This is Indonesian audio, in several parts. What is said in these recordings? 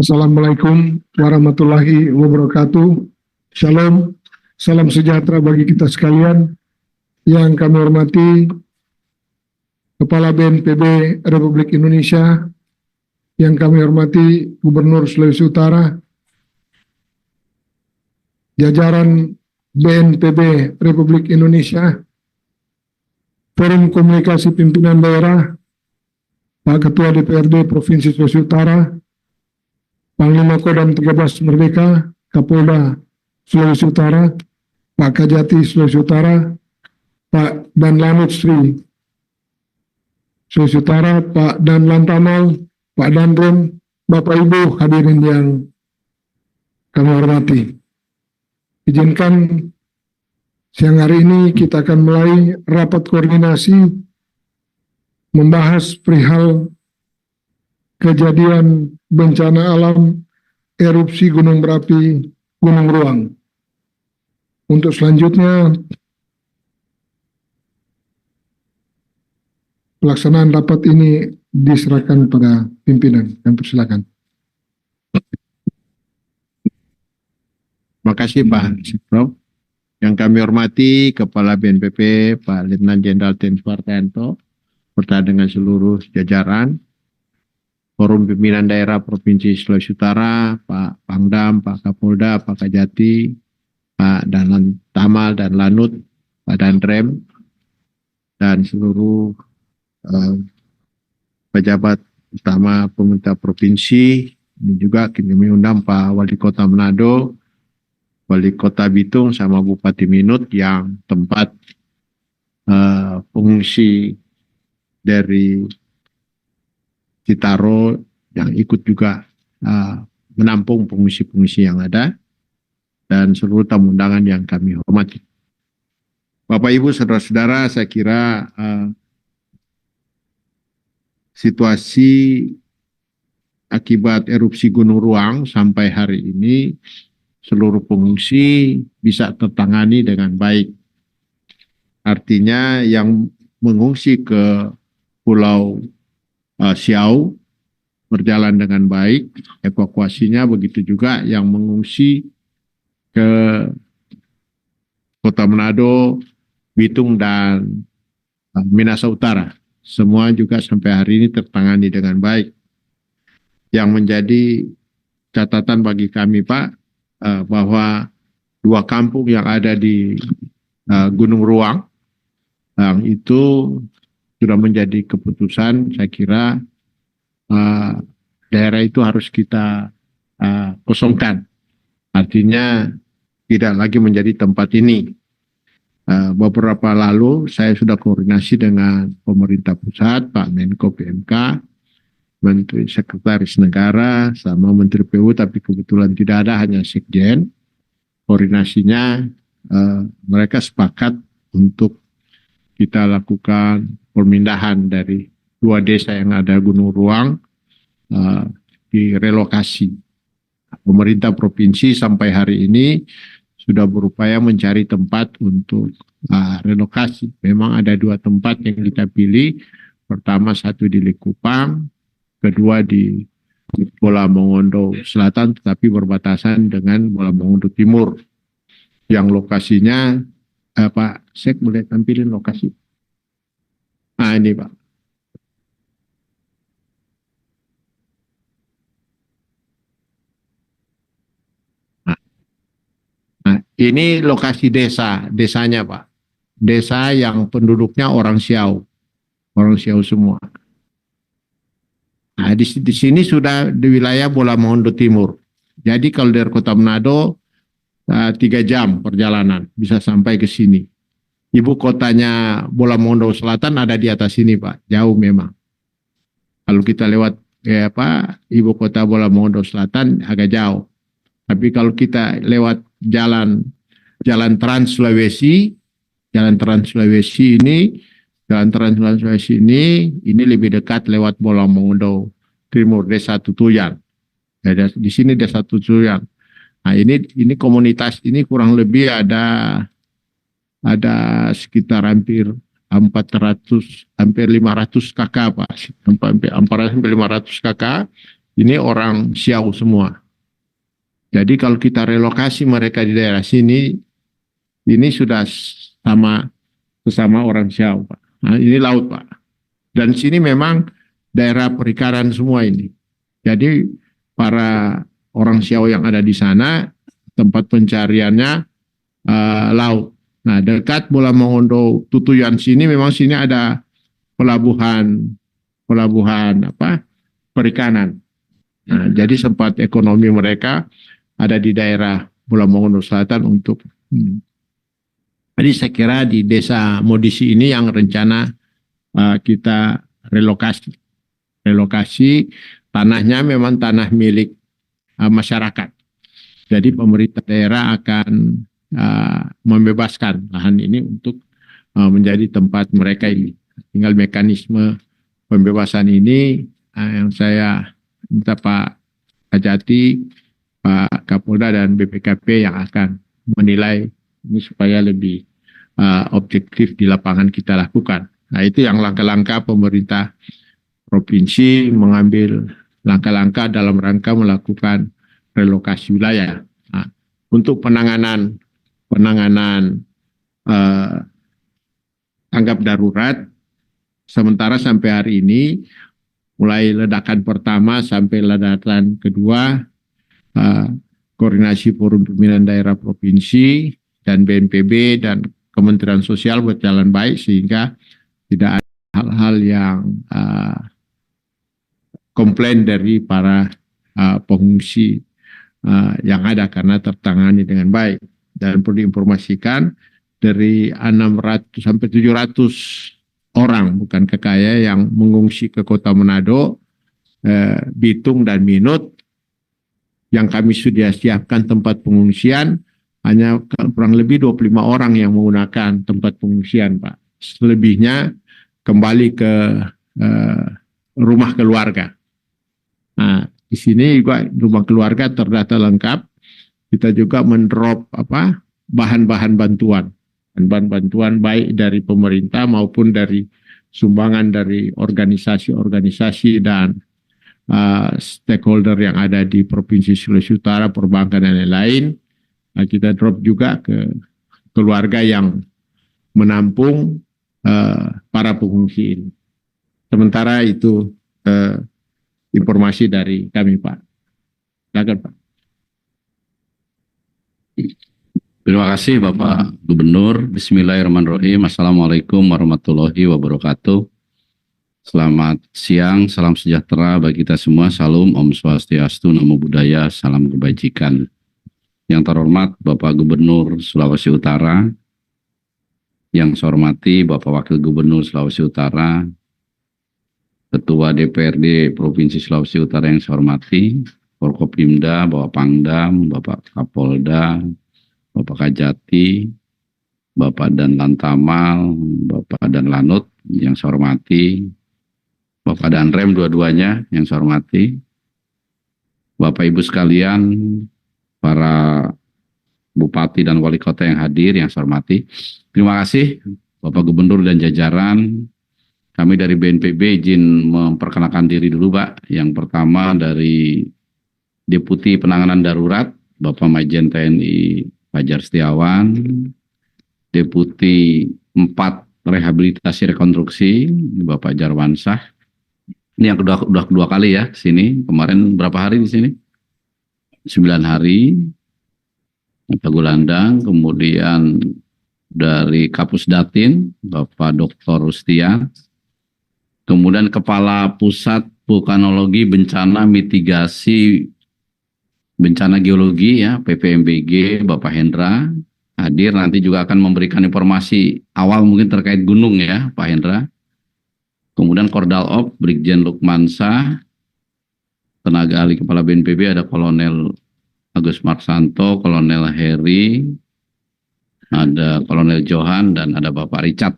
Assalamualaikum warahmatullahi wabarakatuh. Shalom, salam sejahtera bagi kita sekalian. Yang kami hormati Kepala BNPB Republik Indonesia, yang kami hormati Gubernur Sulawesi Utara, jajaran BNPB Republik Indonesia, Forum Komunikasi Pimpinan Daerah, Pak Ketua DPRD Provinsi Sulawesi Utara, Panglima Kodam 13 Merdeka, Kapolda Sulawesi Utara, Pak Kajati Sulawesi Utara, Pak Danlanut Sri Sulawesi Utara, Pak Danlan Tamal, Pak Danrem, Bapak Ibu hadirin yang kami hormati. Izinkan siang hari ini kita akan mulai rapat koordinasi membahas perihal kejadian bencana alam erupsi gunung berapi Gunung Ruang. Untuk selanjutnya, pelaksanaan rapat ini diserahkan pada pimpinan. Kami persilakan. Terima kasih Pak Prof. Yang kami hormati Kepala BNPB Pak Letnan Jenderal TNI Suhartanto, serta dengan seluruh jajaran Forum Pimpinan Daerah Provinsi Sulawesi Utara, Pak Pangdam, Pak Kapolda, Pak Kajati, Pak Danlan Tamal dan Lanut, Pak Danrem, dan seluruh pejabat utama pemerintah provinsi. Ini juga kami undang Pak Wali Kota Manado, Wali Kota Bitung, sama Bupati Minut yang tempat pengungsi dari Citaro yang ikut juga menampung pengungsi-pengungsi yang ada, dan seluruh tamu undangan yang kami hormati. Bapak Ibu saudara-saudara, saya kira situasi akibat erupsi Gunung Ruang sampai hari ini seluruh pengungsi bisa tertangani dengan baik. Artinya yang mengungsi ke Pulau Siau berjalan dengan baik evakuasinya, begitu juga yang mengungsi ke Kota Manado, Bitung dan Minahasa Utara. Semua juga sampai hari ini tertangani dengan baik. Yang menjadi catatan bagi kami Pak, bahwa dua kampung yang ada di Gunung Ruang itu sudah menjadi keputusan. Saya kira daerah itu harus kita kosongkan. Artinya tidak lagi menjadi tempat ini. Beberapa lalu saya sudah koordinasi dengan pemerintah pusat, Pak Menko PMK, Menteri Sekretaris Negara, sama Menteri PU, tapi kebetulan tidak ada, hanya Sekjen. Koordinasinya mereka sepakat untuk kita lakukan pemindahan dari dua desa yang ada Gunung Ruang, direlokasi. Pemerintah provinsi sampai hari ini sudah berupaya mencari tempat untuk relokasi. Memang ada dua tempat yang kita pilih. Pertama satu di Likupang, kedua di Bola Mongondo Selatan, tetapi berbatasan dengan Bola Mongondo Timur. Yang lokasinya, Pak Sek boleh tampilin lokasi? Nah ini Pak. Nah, ini lokasi desanya Pak. Desa yang penduduknya orang Siau semua. Nah, di sini sudah di wilayah Bola Mongondo Timur. Jadi kalau dari Kota Manado 3 jam perjalanan bisa sampai ke sini. Ibu kotanya Bola Mongondo Selatan ada di atas sini Pak, jauh memang. Kalau kita lewat ibu kota Bola Mongondo Selatan agak jauh. Tapi kalau kita lewat jalan Trans Sulawesi, Jalan Trans Sulawesi ini lebih dekat lewat Bola Mongondo Timur, Desa Tutuyan. Ya, di sini Desa Tutuyan. Nah, ini komunitas ini kurang lebih ada sekitar hampir 500 kakak Pak. Hampir 500 kakak ini orang Siau semua. Jadi kalau kita relokasi mereka di daerah sini, ini sudah sesama orang Siau, Pak. Nah, ini laut, Pak. Dan sini memang daerah perikanan semua ini. Jadi para orang Siau yang ada di sana, tempat pencariannya laut. Nah, dekat Bola Mongondo Tutuyan sini memang sini ada pelabuhan perikanan. Nah, jadi sempat ekonomi mereka ada di daerah Bola Mongondo Selatan untuk Jadi saya kira di desa Modisi ini yang rencana kita relokasi tanahnya memang tanah milik masyarakat. Jadi pemerintah daerah akan membebaskan lahan ini untuk menjadi tempat mereka ini. Tinggal mekanisme pembebasan ini yang saya minta Pak Kajati, Pak Kapolda dan BPKP yang akan menilai ini supaya lebih objektif di lapangan kita lakukan. Nah, itu yang langkah-langkah pemerintah provinsi mengambil langkah-langkah dalam rangka melakukan relokasi wilayah. Nah, untuk penanganan tanggap darurat, sementara sampai hari ini, mulai ledakan pertama sampai ledakan kedua, koordinasi forum pimpinan daerah provinsi dan BNPB dan Kementerian Sosial berjalan baik sehingga tidak ada hal-hal yang komplain dari para pengungsi yang ada karena tertangani dengan baik. Dan perlu diinformasikan dari 600 sampai 700 orang bukan kekaya yang mengungsi ke Kota Manado, Bitung dan Minut yang kami sudah siapkan tempat pengungsian. Hanya kurang lebih 25 orang yang menggunakan tempat pengungsian, Pak. Selebihnya kembali ke rumah keluarga. Nah, di sini juga rumah keluarga terdata lengkap. Kita juga mendrop bahan-bahan bantuan. Bahan bantuan baik dari pemerintah maupun dari sumbangan dari organisasi-organisasi dan stakeholder yang ada di Provinsi Sulawesi Utara, perbankan dan lain-lain. Nah, kita drop juga ke keluarga yang menampung para pengungsi ini. Sementara itu informasi dari kami, Pak. Silakan, Pak. Terima kasih Bapak Gubernur. Bismillahirrahmanirrahim. Assalamualaikum warahmatullahi wabarakatuh. Selamat siang, salam sejahtera bagi kita semua. Salam, Om Swastiastu, Namo Buddhaya, salam kebajikan. Yang terhormat Bapak Gubernur Sulawesi Utara, yang saya hormati Bapak Wakil Gubernur Sulawesi Utara, Ketua DPRD Provinsi Sulawesi Utara yang saya hormati, Forkopimda, Bapak Pangdam, Bapak Kapolda, Bapak Kajati, Bapak dan Lantamal, Bapak dan Lanut yang saya hormati, Bapak dan Rem dua-duanya yang saya hormati, Bapak Ibu sekalian, para bupati dan wali kota yang hadir yang saya hormati. Terima kasih Bapak Gubernur dan jajaran. Kami dari BNPB izin memperkenalkan diri dulu, Pak. Yang pertama dari Deputi Penanganan Darurat, Bapak Majen TNI Fajar Setiawan, Deputi 4 Rehabilitasi Rekonstruksi, Bapak Jarwansah. Ini yang kedua kali ya sini. Kemarin berapa hari di sini? 9 hari. Bapak Gulandang, kemudian dari Kapus Datin, Bapak Dr. Rustia, kemudian Kepala Pusat Vulkanologi Bencana Mitigasi Bencana Geologi ya, PVMBG, Bapak Hendra hadir, nanti juga akan memberikan informasi awal mungkin terkait gunung ya, Pak Hendra. Kemudian Kordal Op, Brigjen Lukmansa, tenaga ahli Kepala BNPB ada Kolonel Agus Marsanto, Kolonel Heri, ada Kolonel Johan, dan ada Bapak Richard.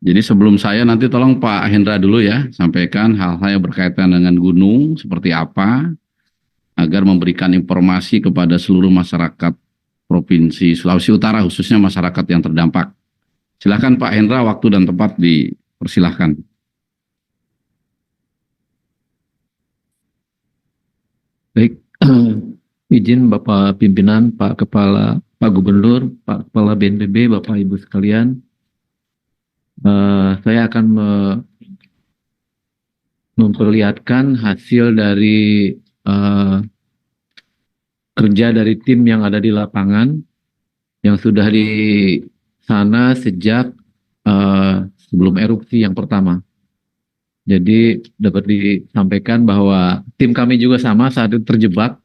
Jadi sebelum saya nanti tolong Pak Hendra dulu ya, sampaikan hal-hal yang berkaitan dengan gunung, seperti apa, agar memberikan informasi kepada seluruh masyarakat Provinsi Sulawesi Utara, khususnya masyarakat yang terdampak. Silakan Pak Hendra, waktu dan tempat dipersilahkan. Baik, izin Bapak Pimpinan, Pak Kepala, Pak Gubernur, Pak Kepala BNPB, Bapak Ibu sekalian, saya akan memperlihatkan hasil dari kerja dari tim yang ada di lapangan, yang sudah di sana sejak sebelum erupsi yang pertama. Jadi dapat disampaikan bahwa tim kami juga sama saat itu terjebak,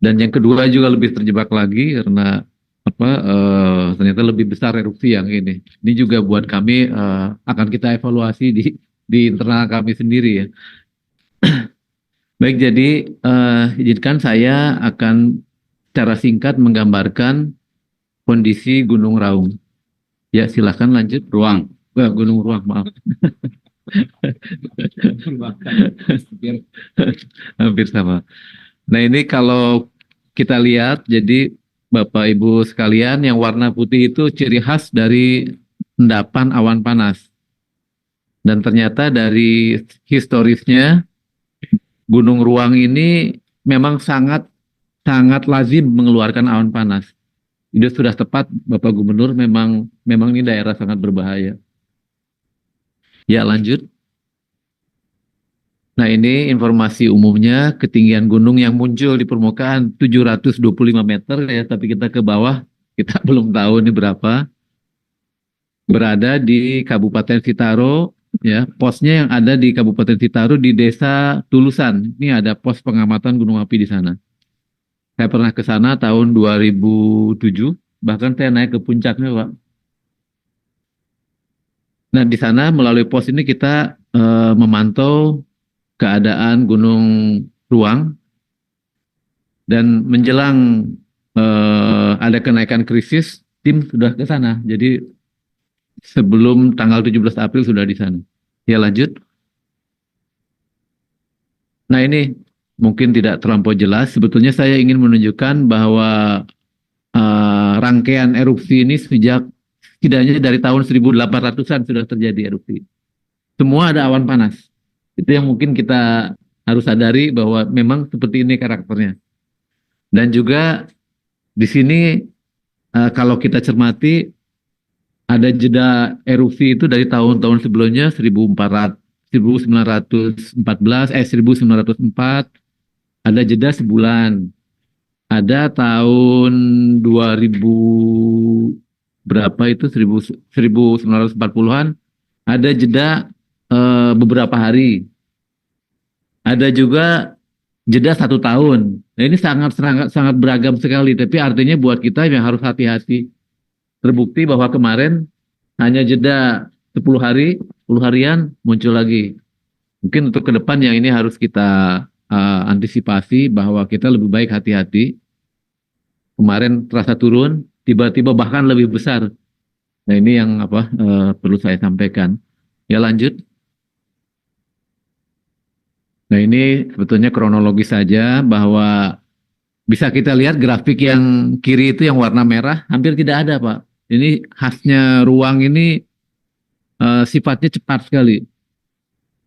dan yang kedua juga lebih terjebak lagi karena ternyata lebih besar erupsi yang ini. Ini juga buat kami akan kita evaluasi di internal kami sendiri ya. Baik, jadi izinkan saya akan secara singkat menggambarkan kondisi Gunung Raung. Ya, silakan lanjut. Gunung Ruang, maaf. Hampir sama. Nah, ini kalau kita lihat, jadi Bapak Ibu sekalian, yang warna putih itu ciri khas dari endapan awan panas. Dan ternyata dari historisnya, Gunung Ruang ini memang sangat lazim mengeluarkan awan panas. Itu sudah tepat, Bapak Gubernur, memang ini daerah sangat berbahaya. Ya, lanjut. Nah, ini informasi umumnya, ketinggian gunung yang muncul di permukaan 725 meter ya, tapi kita ke bawah, kita belum tahu ini berapa. Berada di Kabupaten Sitaro, ya, posnya yang ada di Kabupaten Sitaro di Desa Tulusan. Ini ada pos pengamatan gunung api di sana. Saya pernah ke sana tahun 2007, bahkan saya naik ke puncaknya, Pak. Nah, di sana melalui pos ini kita memantau keadaan Gunung Ruang, dan menjelang ada kenaikan krisis, tim sudah ke sana. Jadi sebelum tanggal 17 April sudah di sana. Ya, lanjut. Nah, ini mungkin tidak terlampau jelas. Sebetulnya saya ingin menunjukkan bahwa rangkaian erupsi ini sejak setidaknya dari tahun 1800-an sudah terjadi erupsi. Semua ada awan panas. Itu yang mungkin kita harus sadari bahwa memang seperti ini karakternya. Dan juga di sini kalau kita cermati ada jeda erupsi itu dari tahun-tahun sebelumnya 1904, ada jeda sebulan. Ada tahun 2000 berapa itu 1940-an ada jeda beberapa hari. Ada juga jeda 1 tahun. Nah, ini sangat beragam sekali, tapi artinya buat kita yang harus hati-hati. Terbukti bahwa kemarin hanya jeda 10 harian muncul lagi. Mungkin untuk ke depan yang ini harus kita antisipasi bahwa kita lebih baik hati-hati. Kemarin terasa turun, tiba-tiba bahkan lebih besar. Nah, ini yang perlu saya sampaikan. Ya, lanjut. Nah, ini sebetulnya kronologis saja, bahwa bisa kita lihat grafik yang kiri itu yang warna merah hampir tidak ada, Pak. Ini khasnya Ruang ini sifatnya cepat sekali.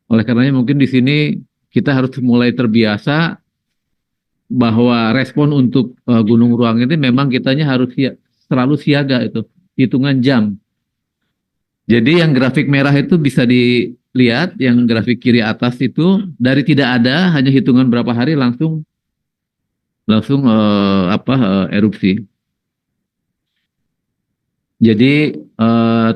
Oleh karenanya mungkin di sini kita harus mulai terbiasa bahwa respon untuk Gunung Ruang ini memang kitanya harus selalu siaga, itu hitungan jam. Jadi yang grafik merah itu bisa dilihat, yang grafik kiri atas itu dari tidak ada, hanya hitungan berapa hari langsung erupsi. Jadi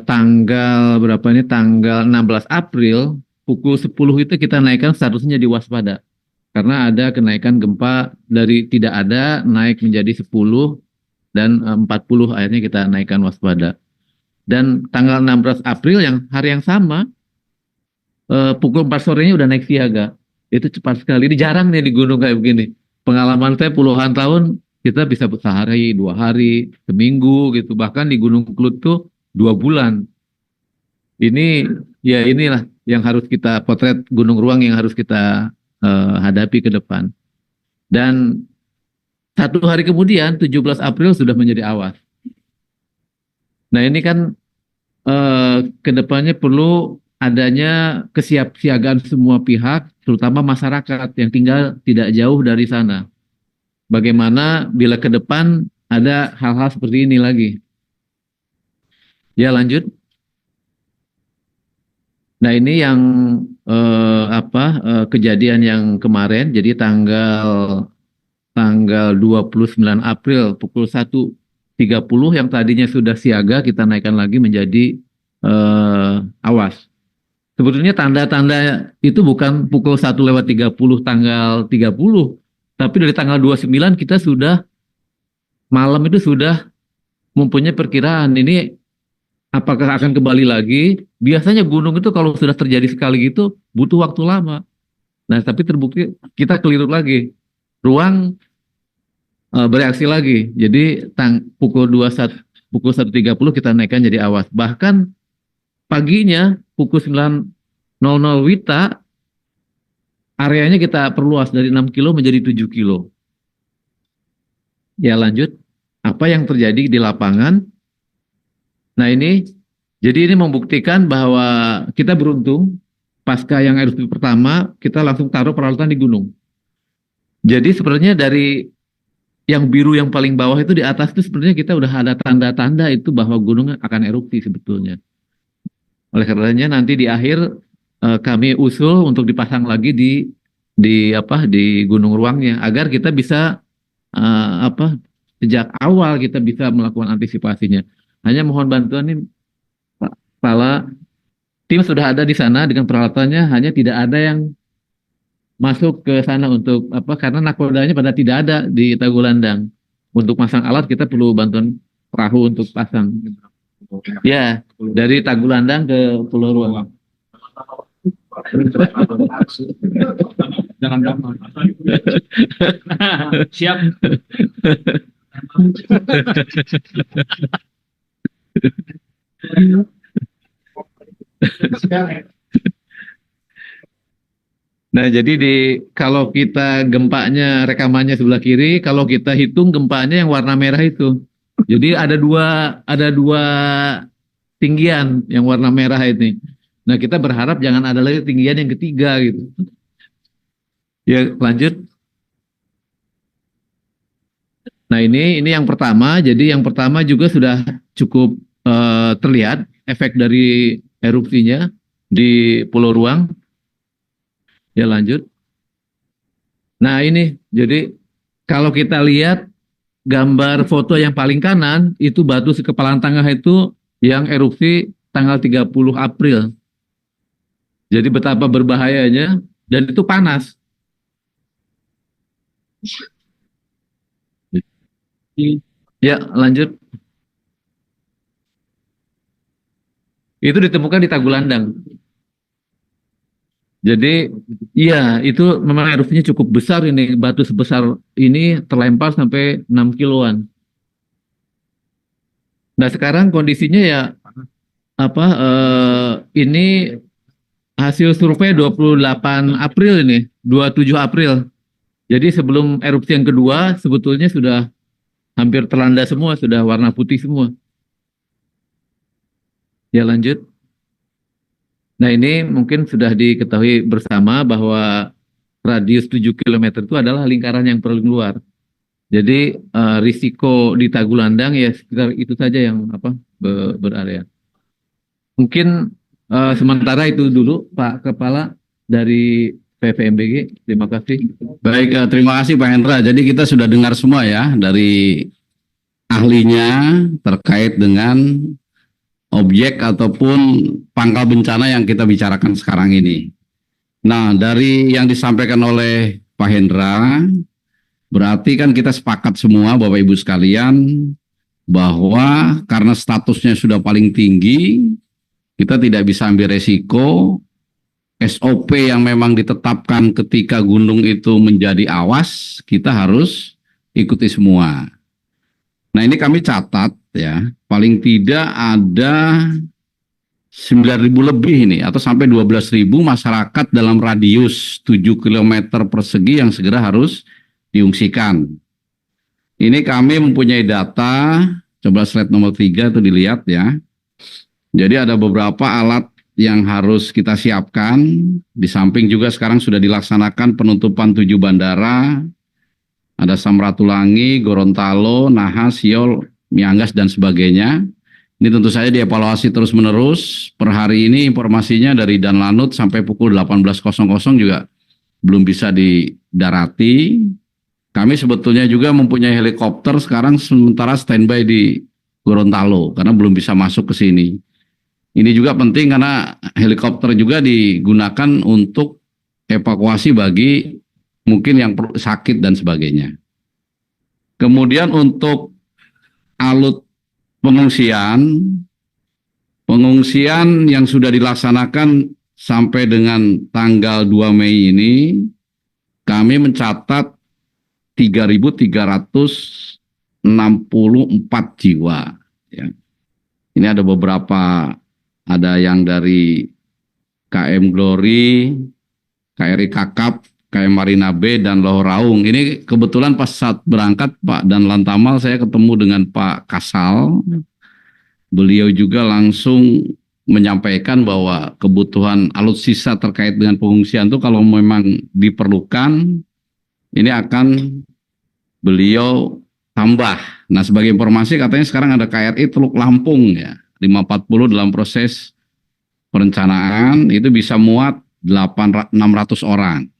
tanggal berapa ini? Tanggal 16 April pukul 10 itu kita naikkan statusnya di waspada. Karena ada kenaikan gempa dari tidak ada naik menjadi 10 dan 40, akhirnya kita naikkan waspada. Dan tanggal 16 April yang hari yang sama pukul 4 sorenya udah naik siaga. Itu cepat sekali. Ini jarang nih di gunung kayak begini. Pengalaman saya puluhan tahun kita bisa sehari, 2 hari, seminggu gitu. Bahkan di Gunung Kelut tuh 2 bulan. Ini ya inilah yang harus kita potret Gunung Ruang yang harus kita hadapi ke depan. Dan 1 hari kemudian 17 April sudah menjadi awas. Nah, ini kan ke depannya perlu adanya kesiapsiagaan semua pihak, terutama masyarakat yang tinggal tidak jauh dari sana. Bagaimana bila ke depan ada hal-hal seperti ini lagi? Ya, lanjut. Nah, ini yang kejadian yang kemarin, jadi tanggal 29 April pukul 1.30 yang tadinya sudah siaga kita naikkan lagi menjadi awas. Sebetulnya tanda-tanda itu bukan pukul 1:30 tanggal 30, tapi dari tanggal 29 kita sudah malam itu sudah mempunyai perkiraan ini apakah akan kembali lagi. Biasanya gunung itu kalau sudah terjadi sekali gitu butuh waktu lama. Nah, tapi terbukti kita keliru lagi. Ruang bereaksi lagi. Jadi pukul 1.30 kita naikkan jadi awas. Bahkan paginya pukul 9.00 WITA areanya kita perluas dari 6 kilo menjadi 7 kilo. Ya, lanjut. Apa yang terjadi di lapangan? Nah, jadi ini membuktikan bahwa kita beruntung pasca yang erupsi pertama kita langsung taruh peralatan di gunung. Jadi sebenarnya dari yang biru yang paling bawah itu di atas itu sebenarnya kita udah ada tanda-tanda itu bahwa gunung akan erupsi sebetulnya. Oleh karenanya nanti di akhir kami usul untuk dipasang lagi di gunung ruangnya agar kita bisa sejak awal kita bisa melakukan antisipasinya. Hanya mohon bantuan nih Pak Kepala, tim sudah ada di sana dengan peralatannya, hanya tidak ada yang masuk ke sana untuk karena nakodanya pada tidak ada di Tagulandang. Untuk pasang alat kita perlu bantuan perahu untuk pasang. Ya, dari Tagulandang ke Pulau Ruang. Jangan gampang. Siap. Nah, jadi kalau kita gempanya rekamannya sebelah kiri, kalau kita hitung gempanya yang warna merah itu. Jadi ada dua tinggian yang warna merah ini. Nah, kita berharap jangan ada lagi tinggian yang ketiga gitu. Ya, lanjut. Nah, ini yang pertama. Jadi yang pertama juga sudah cukup terlihat efek dari erupsinya di Pulau Ruang. Ya, lanjut. Nah, ini jadi kalau kita lihat gambar foto yang paling kanan itu batu sekepalan tengah itu yang erupsi tanggal 30 April. Jadi betapa berbahayanya dan itu panas. Ya, lanjut. Itu ditemukan di Tagulandang. Jadi, iya, itu memang erupsinya cukup besar ini. Batu sebesar ini terlempar sampai 6 kiloan. Nah, sekarang kondisinya ya, ini hasil survei 28 April ini, 27 April. Jadi sebelum erupsi yang kedua, sebetulnya sudah hampir terlanda semua, sudah warna putih semua. Ya, lanjut. Nah, ini mungkin sudah diketahui bersama bahwa radius 7 km itu adalah lingkaran yang paling luar. Jadi risiko di Tagulandang ya sekitar itu saja yang berarea. Mungkin sementara itu dulu Pak Kepala dari PVMBG. Terima kasih. Baik, terima kasih Pak Hendra. Jadi kita sudah dengar semua ya dari ahlinya terkait dengan objek ataupun pangkal bencana yang kita bicarakan sekarang ini. Nah, dari yang disampaikan oleh Pak Hendra, berarti kan kita sepakat semua Bapak Ibu sekalian bahwa karena statusnya sudah paling tinggi, kita tidak bisa ambil resiko. SOP yang memang ditetapkan ketika gunung itu menjadi awas, kita harus ikuti semua. Nah, ini kami catat ya, paling tidak ada 9.000 lebih ini atau sampai 12.000 masyarakat dalam radius 7 km persegi yang segera harus diungsikan. Ini kami mempunyai data, coba slide nomor 3 itu dilihat ya. Jadi ada beberapa alat yang harus kita siapkan. Di samping juga sekarang sudah dilaksanakan penutupan 7 bandara, ada Samratulangi, Gorontalo, Naha, Siol, Miangas, dan sebagainya. Ini tentu saja dievaluasi terus-menerus. Per hari ini informasinya dari Danlanut sampai pukul 18.00 juga belum bisa didarati. Kami sebetulnya juga mempunyai helikopter sekarang sementara standby di Gorontalo karena belum bisa masuk ke sini. Ini juga penting karena helikopter juga digunakan untuk evakuasi bagi mungkin yang sakit dan sebagainya. Kemudian untuk alut pengungsian yang sudah dilaksanakan sampai dengan tanggal 2 Mei ini, kami mencatat 3.364 jiwa. Ya. Ini ada beberapa, ada yang dari KM Glory, KRI Kakap, KM Marina B, dan Loh Raung. Ini kebetulan pas saat berangkat Pak dan Lantamal saya ketemu dengan Pak Kasal. Beliau juga langsung menyampaikan bahwa kebutuhan alutsista terkait dengan pengungsian itu kalau memang diperlukan, ini akan beliau tambah. Nah, sebagai informasi katanya sekarang ada KRI Teluk Lampung ya, 540 dalam proses perencanaan, itu bisa muat 600 orang.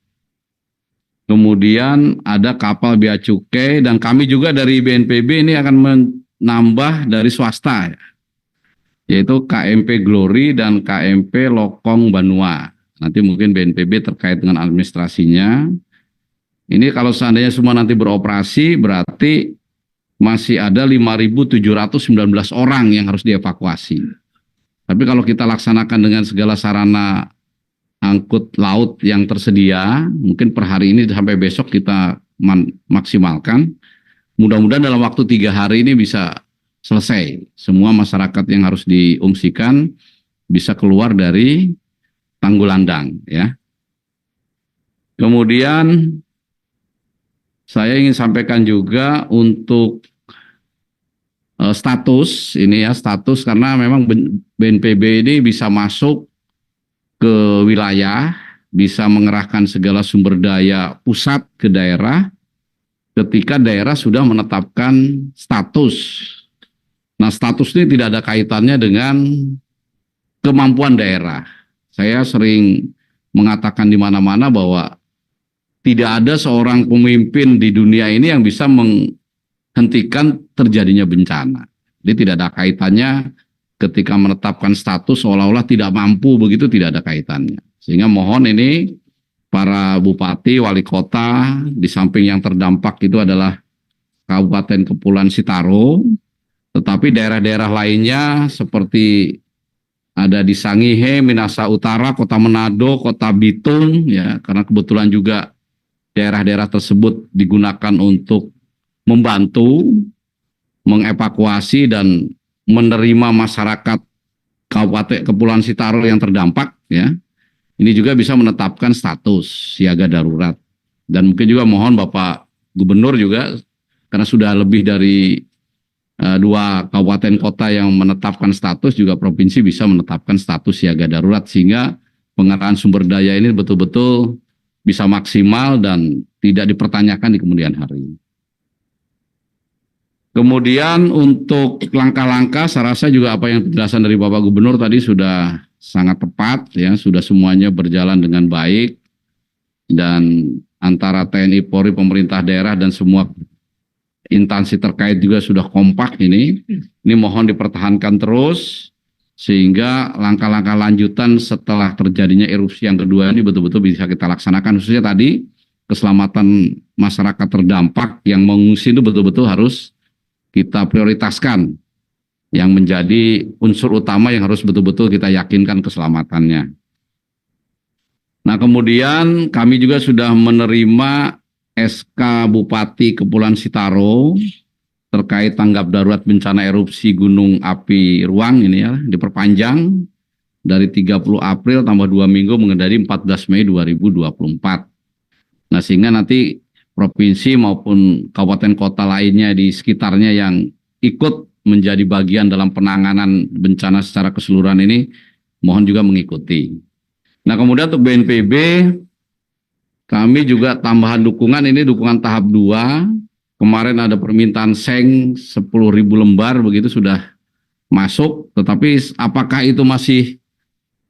Kemudian ada kapal bea cukai, dan kami juga dari BNPB ini akan menambah dari swasta ya, yaitu KMP Glory dan KMP Lokong Banua. Nanti mungkin BNPB terkait dengan administrasinya. Ini kalau seandainya semua nanti beroperasi, berarti masih ada 5.719 orang yang harus dievakuasi. Tapi kalau kita laksanakan dengan segala sarana angkut laut yang tersedia, mungkin per hari ini sampai besok kita maksimalkan. Mudah-mudahan dalam waktu 3 hari ini bisa selesai. Semua masyarakat yang harus diungsikan bisa keluar dari Tanggulandang ya. Kemudian saya ingin sampaikan juga untuk status ini ya, status karena memang BNPB ini bisa masuk ke wilayah, bisa mengerahkan segala sumber daya pusat ke daerah ketika daerah sudah menetapkan status. Nah, status ini tidak ada kaitannya dengan kemampuan daerah. Saya sering mengatakan di mana-mana bahwa tidak ada seorang pemimpin di dunia ini yang bisa menghentikan terjadinya bencana. Jadi tidak ada kaitannya ketika menetapkan status seolah-olah tidak mampu, begitu tidak ada kaitannya. Sehingga mohon ini para bupati, wali kota, di samping yang terdampak itu adalah Kabupaten Kepulauan Sitaro, tetapi daerah-daerah lainnya seperti ada di Sangihe, Minahasa Utara, Kota Manado, Kota Bitung, ya, karena kebetulan juga daerah-daerah tersebut digunakan untuk membantu mengevakuasi dan menerima masyarakat Kabupaten Kepulauan Sitaro yang terdampak, ya. Ini juga bisa menetapkan status siaga darurat. Dan mungkin juga mohon Bapak Gubernur juga, karena sudah lebih dari 2 kabupaten kota yang menetapkan status, juga provinsi bisa menetapkan status siaga darurat, sehingga pengerahan sumber daya ini betul-betul bisa maksimal dan tidak dipertanyakan di kemudian hari. Kemudian untuk langkah-langkah, saya rasa juga apa yang penjelasan dari Bapak Gubernur tadi sudah sangat tepat, ya, sudah semuanya berjalan dengan baik, dan antara TNI, Polri, pemerintah daerah, dan semua instansi terkait juga sudah kompak ini. Ini mohon dipertahankan terus, sehingga langkah-langkah lanjutan setelah terjadinya erupsi yang kedua ini betul-betul bisa kita laksanakan. Khususnya tadi, keselamatan masyarakat terdampak yang mengungsi itu betul-betul harus kita prioritaskan, yang menjadi unsur utama yang harus betul-betul kita yakinkan keselamatannya. Nah, kemudian kami juga sudah menerima SK Bupati Kepulauan Sitaro terkait tanggap darurat bencana erupsi Gunung Api Ruang ini, ya, diperpanjang dari 30 April tambah 2 minggu menjadi 14 Mei 2024. Nah, sehingga nanti provinsi maupun kabupaten kota lainnya di sekitarnya yang ikut menjadi bagian dalam penanganan bencana secara keseluruhan ini mohon juga mengikuti. Nah, kemudian untuk BNPB, kami juga tambahan dukungan, ini dukungan tahap 2. Kemarin ada permintaan seng 10.000 lembar, begitu sudah masuk, tetapi apakah itu masih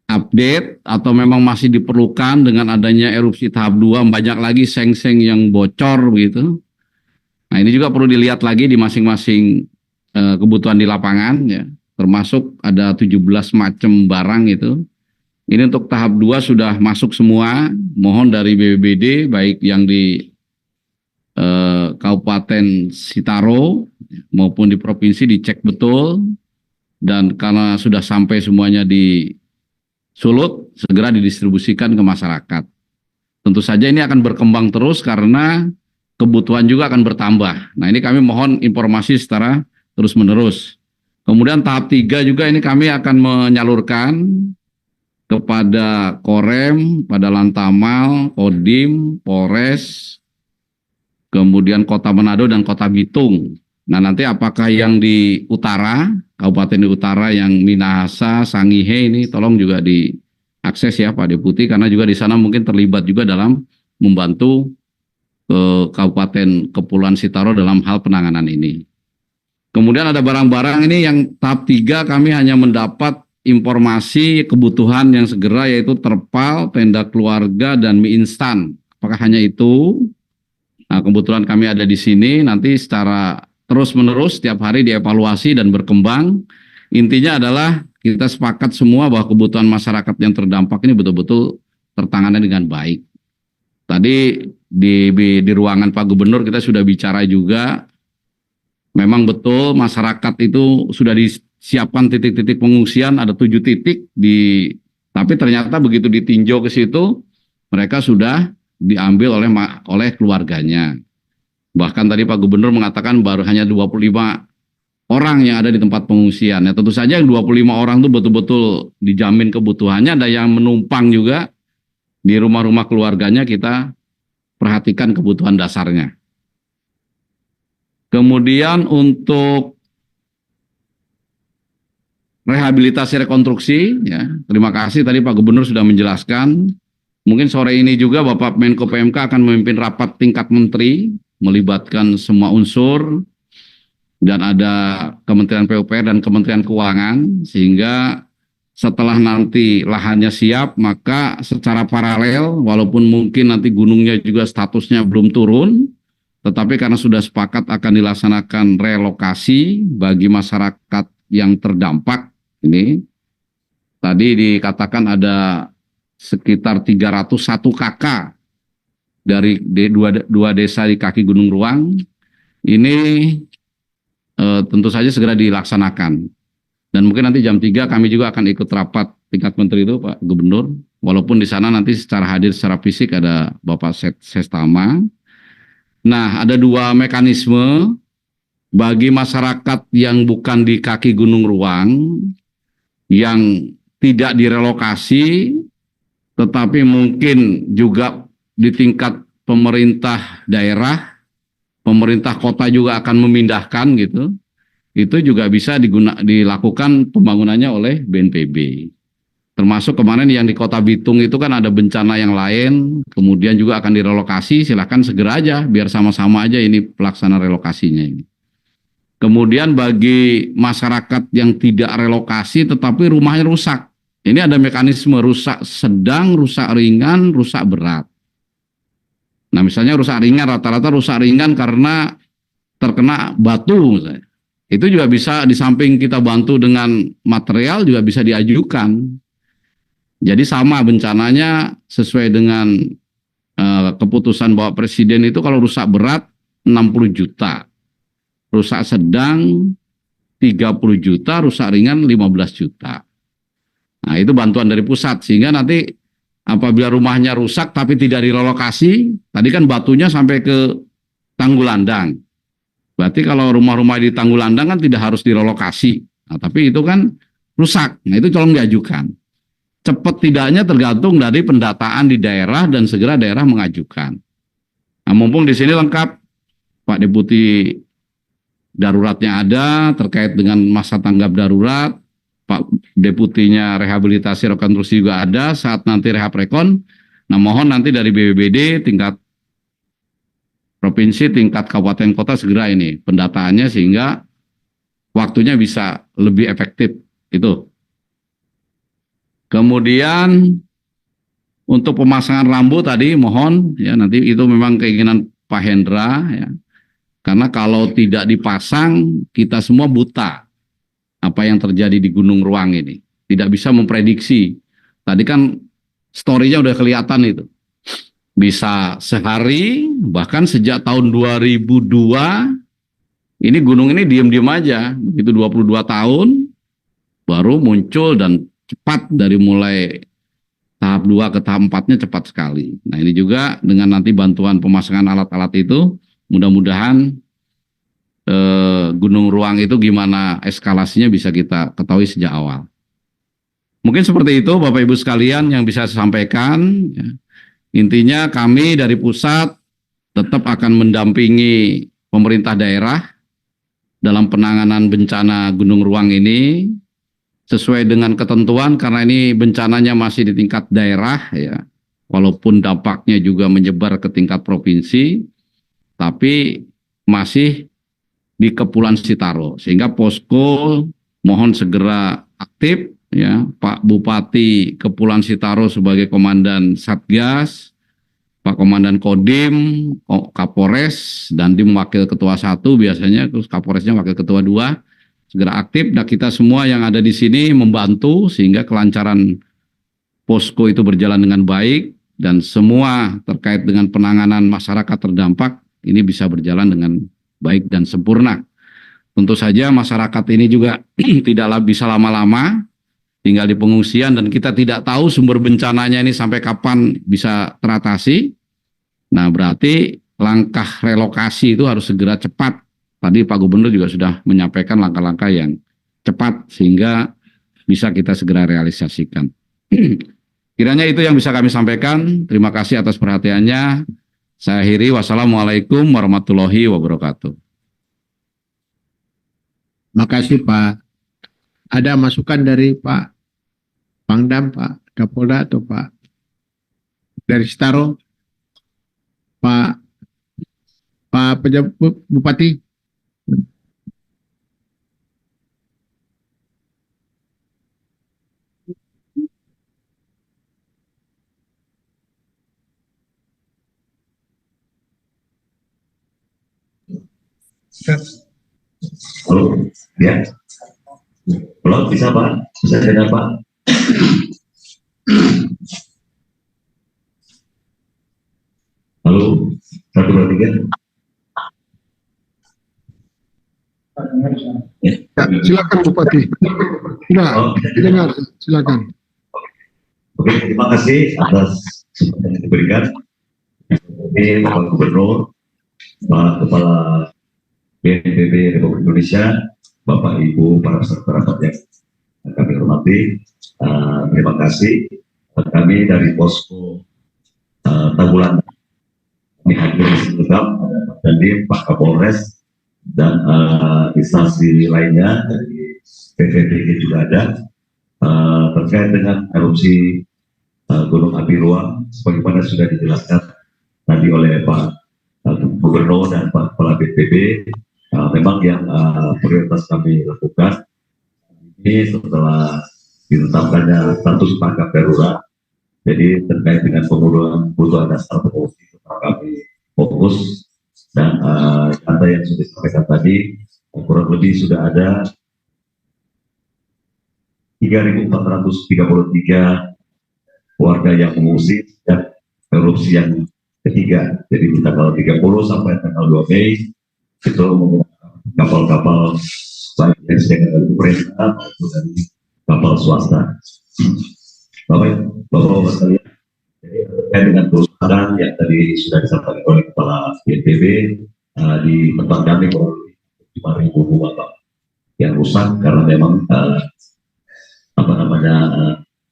update atau memang masih diperlukan dengan adanya erupsi tahap 2, banyak lagi seng-seng yang bocor begitu. Nah, ini juga perlu dilihat lagi di masing-masing kebutuhan di lapangan ya, termasuk ada 17 macam barang itu. Ini untuk tahap 2 sudah masuk semua, mohon dari BPBD baik yang di Kabupaten Sitaro maupun di provinsi dicek betul, dan karena sudah sampai semuanya di Sulut, segera didistribusikan ke masyarakat. Tentu saja ini akan berkembang terus karena kebutuhan juga akan bertambah. Nah, ini kami mohon informasi secara terus-menerus. Kemudian tahap 3 juga ini kami akan menyalurkan kepada Korem, pada Lantamal, Kodim, Polres, kemudian Kota Manado dan Kota Bitung. Nah, nanti apakah yang di utara, kabupaten di utara yang Minahasa, Sangihe ini tolong juga diakses ya Pak Deputi, karena juga di sana mungkin terlibat juga dalam membantu Kabupaten Kepulauan Sitaro dalam hal penanganan ini. Kemudian ada barang-barang ini yang tahap 3 kami hanya mendapat informasi kebutuhan yang segera, yaitu terpal, tenda keluarga, dan mie instan. Apakah hanya itu? Nah, kebetulan kami ada di sini, nanti secara terus-menerus setiap hari dievaluasi dan berkembang. Intinya adalah kita sepakat semua bahwa kebutuhan masyarakat yang terdampak ini betul-betul tertangani dengan baik. Tadi di ruangan Pak Gubernur kita sudah bicara juga, memang betul masyarakat itu sudah disiapkan titik-titik pengungsian, ada 7 titik, tapi ternyata begitu ditinjau ke situ, mereka sudah diambil oleh keluarganya. Bahkan tadi Pak Gubernur mengatakan baru hanya 25 orang yang ada di tempat pengungsian. Ya, tentu saja yang 25 orang itu betul-betul dijamin kebutuhannya, ada yang menumpang juga di rumah-rumah keluarganya, kita perhatikan kebutuhan dasarnya. Kemudian untuk rehabilitasi rekonstruksi, ya, terima kasih tadi Pak Gubernur sudah menjelaskan. Mungkin sore ini juga Bapak Menko PMK akan memimpin rapat tingkat menteri, melibatkan semua unsur, dan ada Kementerian PUPR dan Kementerian Keuangan, sehingga setelah nanti lahannya siap, maka secara paralel, walaupun mungkin nanti gunungnya juga statusnya belum turun, tetapi karena sudah sepakat akan dilaksanakan relokasi bagi masyarakat yang terdampak ini, tadi dikatakan ada sekitar 301 KK dari dua desa di kaki Gunung Ruang, ini tentu saja segera dilaksanakan. Dan mungkin nanti jam 3 kami juga akan ikut rapat tingkat menteri itu Pak Gubernur, walaupun di sana nanti secara hadir secara fisik ada Bapak Sestama. Nah, ada 2 mekanisme bagi masyarakat yang bukan di kaki Gunung Ruang, yang tidak direlokasi, tetapi mungkin juga di tingkat pemerintah daerah, pemerintah kota juga akan memindahkan gitu, itu juga bisa dilakukan pembangunannya oleh BNPB. Termasuk kemarin yang di Kota Bitung itu kan ada bencana yang lain, kemudian juga akan direlokasi, silakan segera aja, biar sama-sama aja ini pelaksanaan relokasinya ini. Kemudian bagi masyarakat yang tidak relokasi tetapi rumahnya rusak, ini ada mekanisme rusak sedang, rusak ringan, rusak berat. Nah, misalnya rusak ringan, rata-rata rusak ringan karena terkena batu misalnya. Itu juga bisa, di samping kita bantu dengan material, juga bisa diajukan. Jadi sama bencananya sesuai dengan keputusan Bapak Presiden itu, kalau rusak berat 60 juta, rusak sedang 30 juta, rusak ringan 15 juta. Nah, itu bantuan dari pusat, sehingga nanti apabila rumahnya rusak tapi tidak direlokasi, tadi kan batunya sampai ke Tanggulandang. Berarti kalau rumah-rumah di Tanggulandang kan tidak harus direlokasi. Nah, tapi itu kan rusak. Nah, itu tolong diajukan. Cepat tidaknya tergantung dari pendataan di daerah dan segera daerah mengajukan. Nah, mumpung di sini lengkap, Pak Deputi, daruratnya ada terkait dengan masa tanggap darurat, Pak Deputinya Rehabilitasi Rekonstruksi juga ada saat nanti rehab rekon. Nah, mohon nanti dari BPBD tingkat provinsi, tingkat kabupaten kota segera ini pendataannya sehingga waktunya bisa lebih efektif itu. Kemudian untuk pemasangan rambu tadi mohon ya nanti itu memang keinginan Pak Hendra ya. Karena kalau tidak dipasang kita semua buta apa yang terjadi di Gunung Ruang ini. Tidak bisa memprediksi. Tadi kan story-nya udah kelihatan itu. Bisa sehari, bahkan sejak tahun 2002, ini gunung ini diem-diem aja. Begitu 22 tahun, baru muncul dan cepat dari mulai tahap 2 ke tahap 4-nya cepat sekali. Nah ini juga dengan nanti bantuan pemasangan alat-alat itu, mudah-mudahan Gunung Ruang itu gimana eskalasinya bisa kita ketahui sejak awal. Mungkin seperti itu Bapak Ibu sekalian yang bisa saya sampaikan. Ya. Intinya kami dari pusat tetap akan mendampingi pemerintah daerah dalam penanganan bencana Gunung Ruang ini sesuai dengan ketentuan karena ini bencananya masih di tingkat daerah ya. Walaupun dampaknya juga menyebar ke tingkat provinsi, tapi masih di Kepulauan Sitaro sehingga posko mohon segera aktif ya. Pak Bupati Kepulauan Sitaro sebagai Komandan Satgas, Pak Komandan Kodim, Kapolres, dan Dim Wakil Ketua 1 biasanya, terus Kapolresnya Wakil Ketua 2 segera aktif. Dan kita semua yang ada di sini membantu sehingga kelancaran posko itu berjalan dengan baik dan semua terkait dengan penanganan masyarakat terdampak ini bisa berjalan dengan baik dan sempurna. Tentu saja masyarakat ini juga tidak bisa lama-lama tinggal di pengungsian dan kita tidak tahu sumber bencananya ini sampai kapan bisa teratasi. Nah berarti langkah relokasi itu harus segera cepat. Tadi Pak Gubernur juga sudah menyampaikan langkah-langkah yang cepat sehingga bisa kita segera realisasikan. Kiranya itu yang bisa kami sampaikan. Terima kasih atas perhatiannya. Saya akhiri. Wassalamualaikum warahmatullahi wabarakatuh. Makasih Pak. Ada masukan dari Pak Pangdam, Pak Kapolda atau Pak dari Sitaro? Pak Bupati? Halo, ya. Halo, bisa Pak? Bisa dengar Pak? Halo, 1, 2, 3. Ya, silakan Bupati. Nah, dengar, silakan. Oke, terima kasih atas kesempatan yang diberikan. Ini Bapak Gubernur, Pak Kepala BNPB Republik Indonesia, Bapak Ibu para peserta rapat yang kami hormati, terima kasih. Kami dari posko Tanggulan kami hadir lengkap, Pak Dandim, Pak Kapolres, dan instansi lainnya dari PVBG juga ada terkait dengan erupsi Gunung Api Ruang, sebagaimana sudah dijelaskan tadi oleh Pak Gubernur dan Pak Kepala BNPB. Memang yang prioritas kami lakukan ini setelah ditetapkannya status tanggap darurat, jadi terkait dengan pemenuhan kebutuhan dasar pengungsi tetap kami fokus dan data yang sudah disampaikan tadi kurang lebih sudah ada 3.433 warga yang mengungsi dan erupsi yang ketiga, jadi di tanggal 30 sampai tanggal 2 Mei itu menggunakan kapal-kapal baik yang disediakan dari pemerintah maupun dari kapal swasta. Bapak-bapak sekalian, terkait dengan kerusakan yang tadi sudah disampaikan oleh Kepala BNPB di tempat kami kurang lebih 5.000 rumah Pak yang rusak karena memang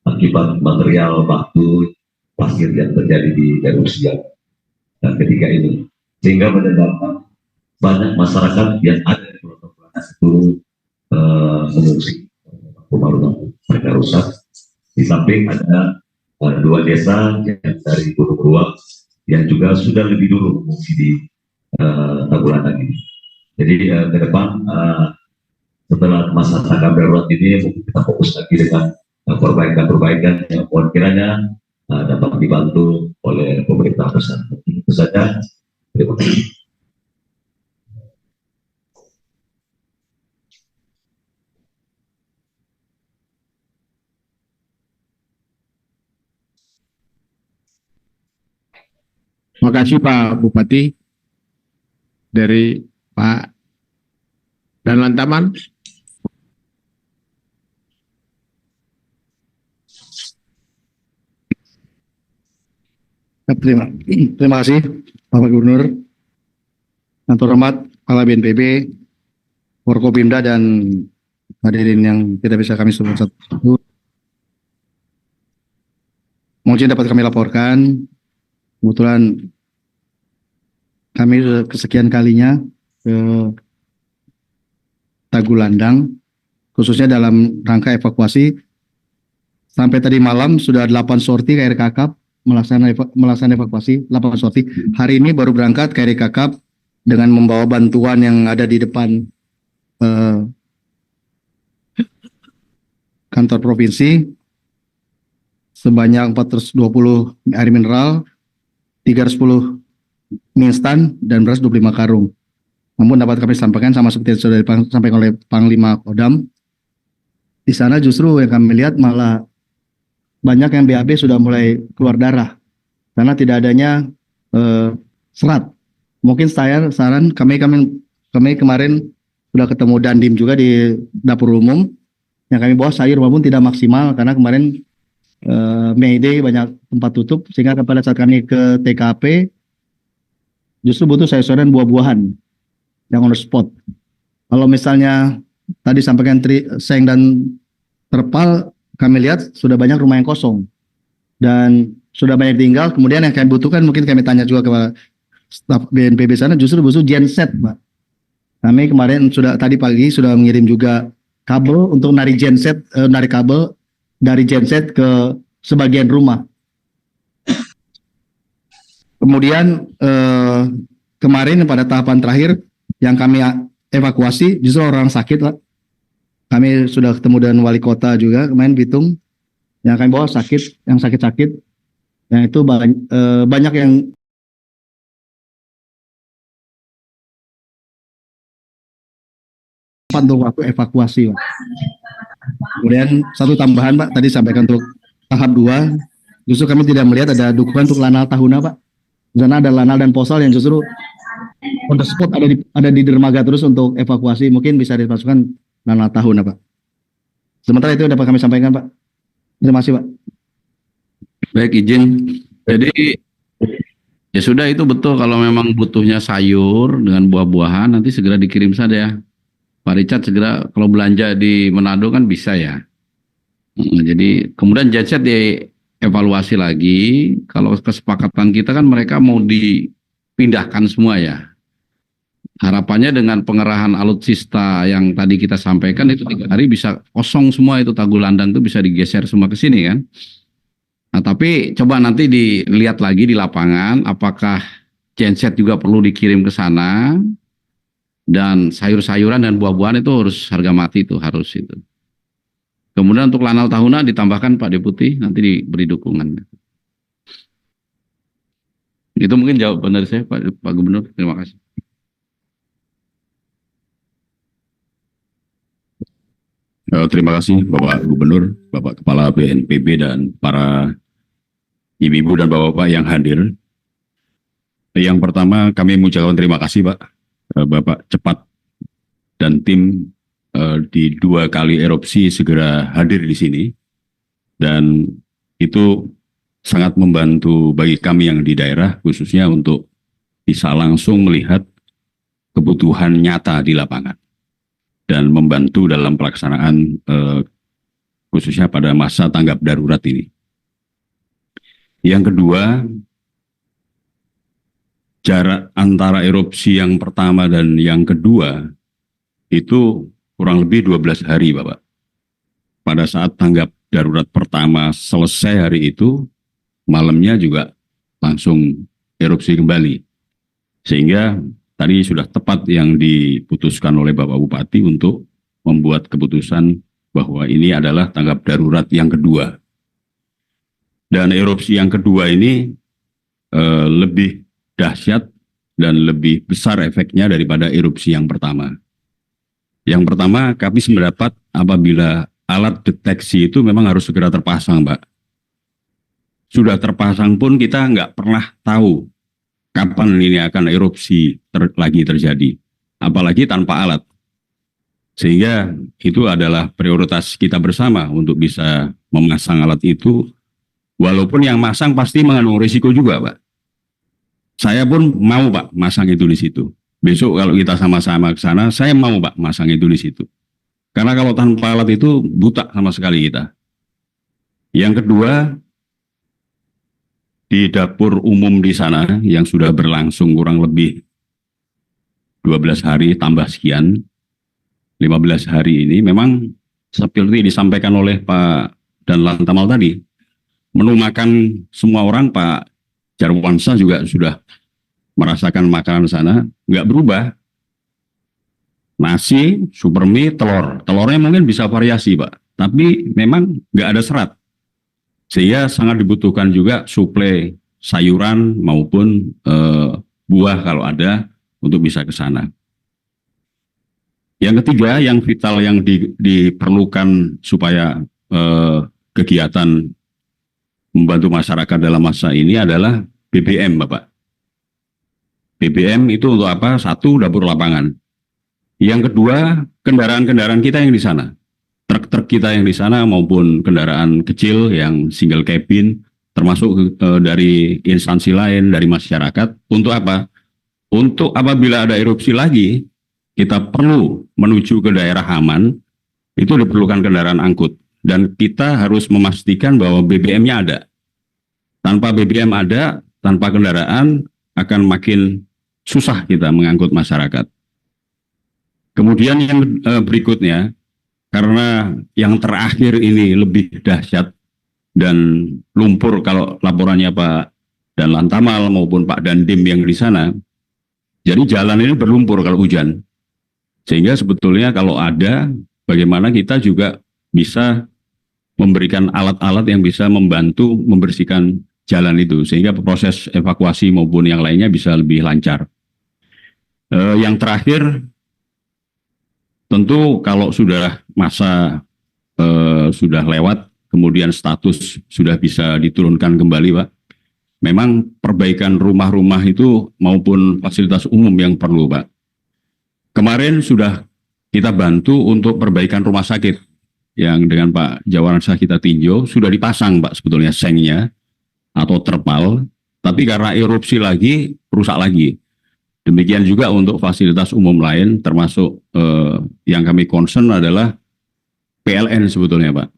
akibat material batu pasir yang terjadi di erupsi yang ketiga ini, sehingga menyebabkan banyak masyarakat yang ada di Pulau Tagulandang itu mengungsi. rumah-rumah mereka rusak. Di samping ada dua desa yang dari Gunung Ruang yang juga sudah lebih dulu mengungsi di Tagulandang ini. Jadi ke depan setelah masa tanggap darurat ini mungkin kita fokus lagi dengan perbaikan-perbaikan yang mohon kiranya dapat dibantu oleh pemerintah pusat. Itu saja. Terima kasih. Terima kasih Pak Bupati. Dari Pak Danlan Taman. Terima kasih Bapak Gubernur, yang terhormat Kepala BNPB, Forkopimda dan hadirin yang tidak bisa kami sebut satu. Mungkin dapat kami laporkan, kebetulan kami kesekian kalinya ke Tagulandang, khususnya dalam rangka evakuasi. Sampai tadi malam sudah 8 sorti KRI Kakap melaksanakan evakuasi, 8 sorti. Hari ini baru berangkat KRI Kakap dengan membawa bantuan yang ada di depan kantor provinsi sebanyak 420 air mineral, 310 mie instan dan beras 25 karung. Namun dapat kami sampaikan sama seperti yang sudah disampaikan oleh Panglima Kodam, di sana justru yang kami lihat malah banyak yang BAB sudah mulai keluar darah karena tidak adanya serat. Mungkin saran kami kemarin sudah ketemu Dandim juga di dapur umum yang kami bawa sayur walaupun tidak maksimal karena kemarin May Day banyak tempat tutup, sehingga pada saat kami ke TKP justru butuh sayur-sayuran, buah-buahan yang on the spot. Kalau misalnya tadi sampaikan seng dan terpal, kami lihat sudah banyak rumah yang kosong dan sudah banyak tinggal. Kemudian yang kami butuhkan, mungkin kami tanya juga ke staf BNPB sana, justru butuh genset, Pak. Kami kemarin tadi pagi sudah mengirim juga kabel untuk narik genset, narik kabel dari genset ke sebagian rumah. Kemudian kemarin pada tahapan terakhir yang kami evakuasi justru orang sakit, Pak. Kami sudah ketemu dengan wali kota juga kemarin Bitung, yang kami bawa sakit, yang sakit-sakit, yang itu banyak yang untuk waktu evakuasi, Pak. Kemudian satu tambahan, Pak, tadi sampaikan untuk tahap 2, justru kami tidak melihat ada dukungan untuk Lanal Tahuna, Pak. Di sana ada Lanal dan Posal yang justru on the spot ada di dermaga terus untuk evakuasi, mungkin bisa dimasukkan Lanal Tahuna, Pak. Sementara itu dapat kami sampaikan, Pak. Terima kasih, Pak. Baik, izin. Jadi ya sudah, itu betul, kalau memang butuhnya sayur dengan buah-buahan nanti segera dikirim saja. Pak Richard segera kalau belanja di Manado kan bisa ya. Jadi kemudian genset dievaluasi lagi. Kalau kesepakatan kita kan mereka mau dipindahkan semua ya. Harapannya dengan pengerahan alutsista yang tadi kita sampaikan itu 3 hari bisa kosong semua, itu Tagulandang itu bisa digeser semua ke sini kan. Nah, tapi coba nanti dilihat lagi di lapangan apakah genset juga perlu dikirim ke sana, dan sayur-sayuran dan buah-buahan itu harus harga mati, itu harus itu. Kemudian untuk Lanal Tahuna ditambahkan Pak Deputi, nanti diberi dukungan. Itu mungkin jawaban dari saya Pak Gubernur. Terima kasih. Terima kasih Bapak Gubernur, Bapak Kepala BNPB dan para ibu-ibu dan bapak-bapak yang hadir. Yang pertama kami mengucapkan terima kasih Pak, Bapak cepat dan tim di 2 kali erupsi segera hadir di sini, dan itu sangat membantu bagi kami yang di daerah, khususnya untuk bisa langsung melihat kebutuhan nyata di lapangan dan membantu dalam pelaksanaan khususnya pada masa tanggap darurat ini. Yang kedua, jarak antara erupsi yang pertama dan yang kedua itu kurang lebih 12 hari, Bapak. pada saat tanggap darurat pertama selesai hari itu, malamnya juga langsung erupsi kembali. Sehingga tadi sudah tepat yang diputuskan oleh Bapak Bupati untuk membuat keputusan bahwa ini adalah tanggap darurat yang kedua. Dan erupsi yang kedua ini lebih dahsyat dan lebih besar efeknya daripada erupsi yang pertama. Yang pertama, kami mendapat apabila alat deteksi itu memang harus segera terpasang, Mbak. Sudah terpasang pun kita nggak pernah tahu kapan ini akan erupsi lagi terjadi, apalagi tanpa alat. Sehingga itu adalah prioritas kita bersama untuk bisa memasang alat itu, walaupun yang masang pasti mengandung risiko juga, Pak. Saya pun mau, Pak, masang itu di situ. Besok kalau kita sama-sama ke sana, saya mau, Pak, masang itu di situ. Karena kalau tanpa alat itu buta sama sekali kita. Yang kedua, di dapur umum di sana yang sudah berlangsung kurang lebih 12 hari tambah sekian, 15 hari ini memang seperti disampaikan oleh Pak Dan Lantamal tadi, menu makan semua orang, Pak Jarwansyah juga sudah merasakan makanan sana, nggak berubah. Nasi, super mie, telur. Telurnya mungkin bisa variasi, Pak. Tapi memang nggak ada serat. Sehingga sangat dibutuhkan juga suplai sayuran maupun buah kalau ada untuk bisa ke sana. Yang ketiga, yang vital yang diperlukan supaya kegiatan membantu masyarakat dalam masa ini adalah BBM, Bapak. BBM itu untuk apa? Satu, dapur lapangan. Yang kedua, kendaraan-kendaraan kita yang di sana. Truk-truk kita yang di sana maupun kendaraan kecil yang single cabin, termasuk dari instansi lain, dari masyarakat. Untuk apa? Untuk apabila ada erupsi lagi, kita perlu menuju ke daerah aman, itu diperlukan kendaraan angkut. Dan kita harus memastikan bahwa BBM-nya ada. Tanpa BBM ada, tanpa kendaraan, akan makin susah kita mengangkut masyarakat. Kemudian yang berikutnya, karena yang terakhir ini lebih dahsyat dan lumpur kalau laporannya Pak Dan Lantamal maupun Pak Dandim yang di sana, jadi jalan ini berlumpur kalau hujan. Sehingga sebetulnya kalau ada, bagaimana kita juga bisa memberikan alat-alat yang bisa membantu membersihkan jalan itu, sehingga proses evakuasi maupun yang lainnya bisa lebih lancar. Yang terakhir, tentu kalau sudah masa sudah lewat, kemudian status sudah bisa diturunkan kembali, Pak. Memang perbaikan rumah-rumah itu maupun fasilitas umum yang perlu, Pak. Kemarin sudah kita bantu untuk perbaikan rumah sakit yang dengan Pak Jarwansyah kita tinjau, sudah dipasang, Pak, sebetulnya sengnya atau terpal, tapi karena erupsi lagi, rusak lagi. Demikian juga untuk fasilitas umum lain, termasuk yang kami concern adalah PLN sebetulnya, Pak.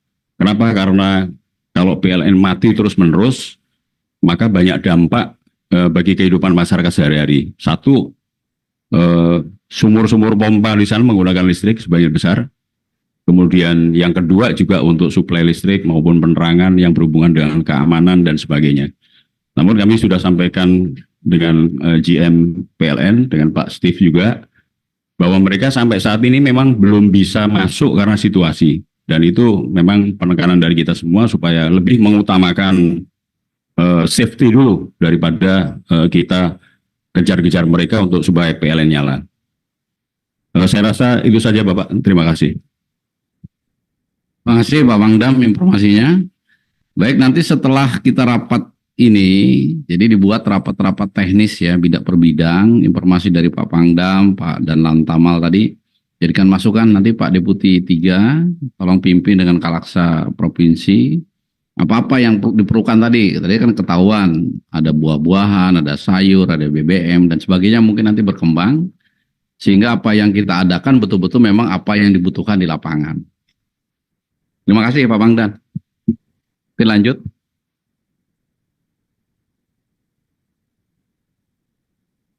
Kenapa? Karena kalau PLN mati terus-menerus, maka banyak dampak bagi kehidupan masyarakat sehari-hari. Satu, sumur-sumur pompa di sana menggunakan listrik sebagian besar. Kemudian yang kedua juga untuk suplai listrik maupun penerangan yang berhubungan dengan keamanan dan sebagainya. Namun kami sudah sampaikan dengan GM PLN, dengan Pak Steve juga, bahwa mereka sampai saat ini memang belum bisa masuk karena situasi. Dan itu memang penekanan dari kita semua supaya lebih mengutamakan safety dulu daripada kita kejar-kejar mereka untuk supaya PLN nyala. Saya rasa itu saja, Bapak. Terima kasih. Terima kasih Pak Pangdam informasinya. Baik, nanti setelah kita rapat ini, jadi dibuat rapat-rapat teknis ya, bidang per bidang, informasi dari Pak Pangdam, Pak Dan Lantamal tadi, jadikan masukan nanti Pak Deputi 3, tolong pimpin dengan Kalaksa Provinsi, apa-apa yang diperlukan tadi kan ketahuan, ada buah-buahan, ada sayur, ada BBM, dan sebagainya mungkin nanti berkembang, sehingga apa yang kita adakan betul-betul memang apa yang dibutuhkan di lapangan. Terima kasih Pak Pangdam. Oke, lanjut.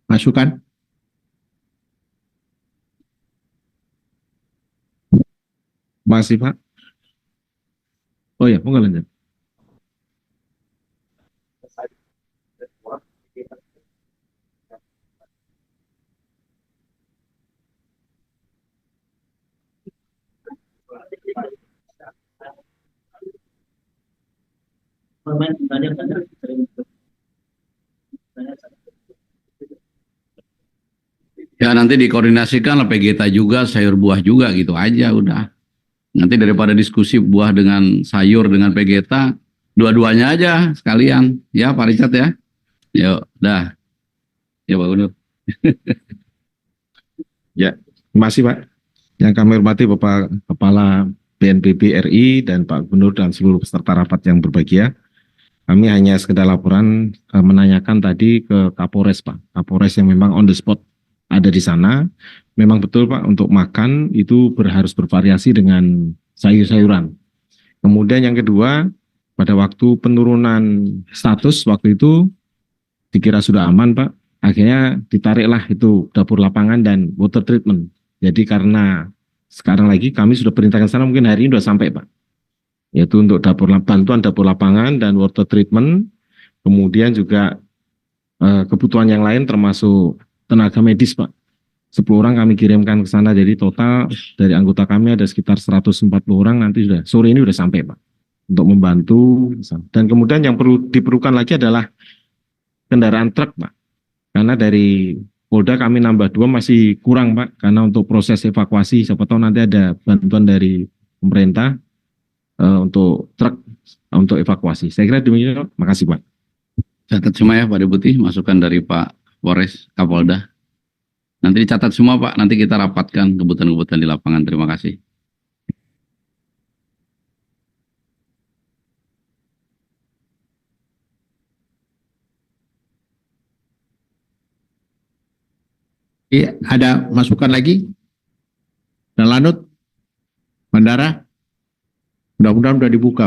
Masukan? Masih Pak. Oh ya, monggo lanjut. Ya nanti dikoordinasikan lah PGTA juga, sayur buah juga gitu aja udah. Nanti daripada diskusi buah dengan sayur dengan PGTA, dua-duanya aja sekalian. Ya Pak Richard ya. Yuk, dah. Ya Pak Gubernur. Ya, terima kasih Pak. Yang kami hormati Bapak Kepala BNPB RI dan Pak Gubernur dan seluruh peserta rapat yang berbahagia. Kami hanya sekedar laporan menanyakan tadi ke Kapolres Pak. Kapolres yang memang on the spot ada di sana. Memang betul Pak, untuk makan itu harus bervariasi dengan sayur-sayuran. Kemudian yang kedua, pada waktu penurunan status waktu itu dikira sudah aman Pak. Akhirnya ditariklah itu dapur lapangan dan water treatment. Jadi karena sekarang lagi kami sudah perintahkan sana, mungkin hari ini sudah sampai Pak. Yaitu untuk bantuan dapur lapangan dan water treatment. Kemudian juga kebutuhan yang lain termasuk tenaga medis Pak. 10 orang kami kirimkan ke sana, jadi total dari anggota kami ada sekitar 140 orang, nanti sudah sore ini sudah sampai Pak untuk membantu. Dan kemudian yang perlu diperlukan lagi adalah kendaraan truk Pak, karena dari Polda kami nambah 2 masih kurang Pak, karena untuk proses evakuasi siapa tahu nanti ada bantuan dari pemerintah untuk truk untuk evakuasi. Saya kira demikian. Makasih Pak. Catat semua ya Pak Deputi, masukan dari Pak Polres Kapolda. Nanti dicatat semua Pak, nanti kita rapatkan kebutuhan-kebutuhan di lapangan. Terima kasih. Iya, ada masukan lagi? Dan Lanut? Bandara? Mudah-mudahan sudah dibuka.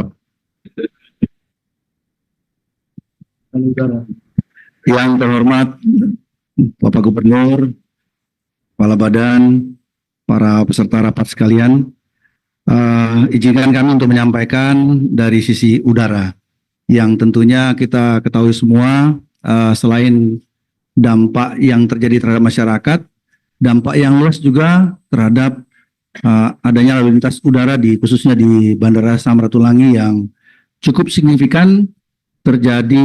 Yang terhormat Bapak Gubernur, Kepala Badan, para peserta rapat sekalian, izinkan kami untuk menyampaikan dari sisi udara, yang tentunya kita ketahui semua, selain dampak yang terjadi terhadap masyarakat, dampak yang luas juga terhadap adanya lalu lintas udara khususnya di Bandara Samratulangi yang cukup signifikan terjadi